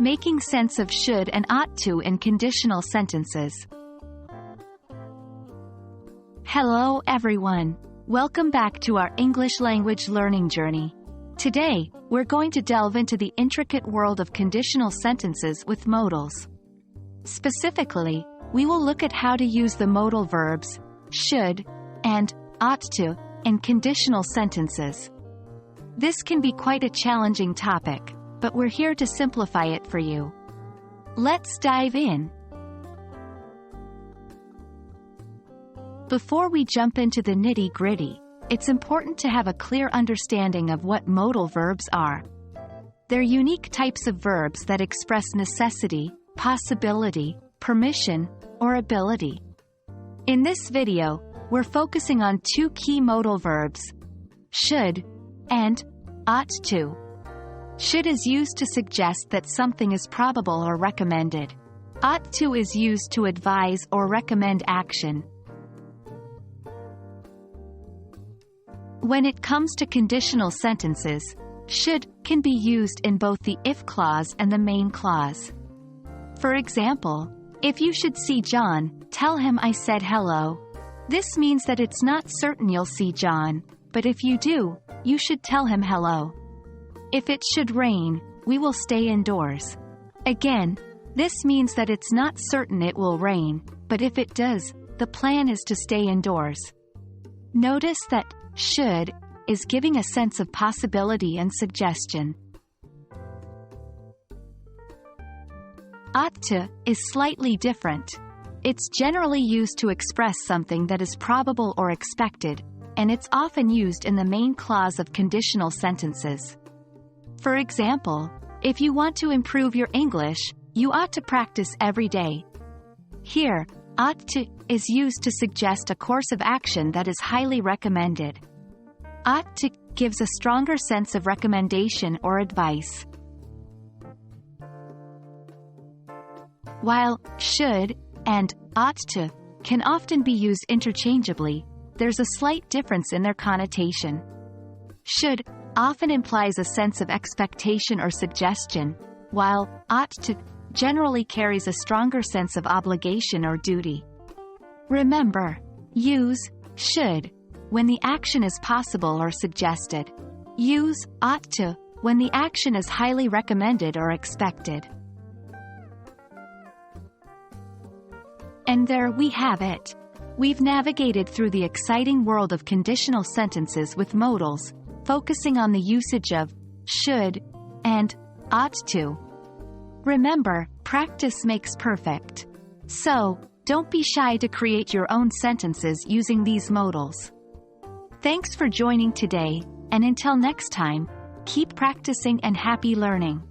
Making sense of should and ought to in conditional sentences. Hello everyone. Welcome back to our English language learning journey. Today, we're going to delve into the intricate world of conditional sentences with modals. Specifically, we will look at how to use the modal verbs should and ought to in conditional sentences. This can be quite a challenging topic, but we're here to simplify it for you. Let's dive in. Before we jump into the nitty-gritty, it's important to have a clear understanding of what modal verbs are. They're unique types of verbs that express necessity, possibility, permission, or ability. In this video, we're focusing on two key modal verbs, should and ought to. Should is used to suggest that something is probable or recommended. Ought to is used to advise or recommend action. When it comes to conditional sentences, should can be used in both the if clause and the main clause. For example, if you should see John, tell him I said hello. This means that it's not certain you'll see John, but if you do, you should tell him hello. If it should rain, we will stay indoors. Again, this means that it's not certain it will rain, but if it does, the plan is to stay indoors. Notice that should is giving a sense of possibility and suggestion. Ought to is slightly different. It's generally used to express something that is probable or expected, and it's often used in the main clause of conditional sentences. For example, if you want to improve your English, you ought to practice every day. Here, ought to is used to suggest a course of action that is highly recommended. Ought to gives a stronger sense of recommendation or advice. While should and ought to can often be used interchangeably, there's a slight difference in their connotation. Should often implies a sense of expectation or suggestion, while ought to generally carries a stronger sense of obligation or duty. Remember, use should when the action is possible or suggested. Use ought to when the action is highly recommended or expected. And there we have it. We've navigated through the exciting world of conditional sentences with modals, focusing on the usage of should and ought to. Remember, practice makes perfect. So, don't be shy to create your own sentences using these modals. Thanks for joining today, and until next time, keep practicing and happy learning.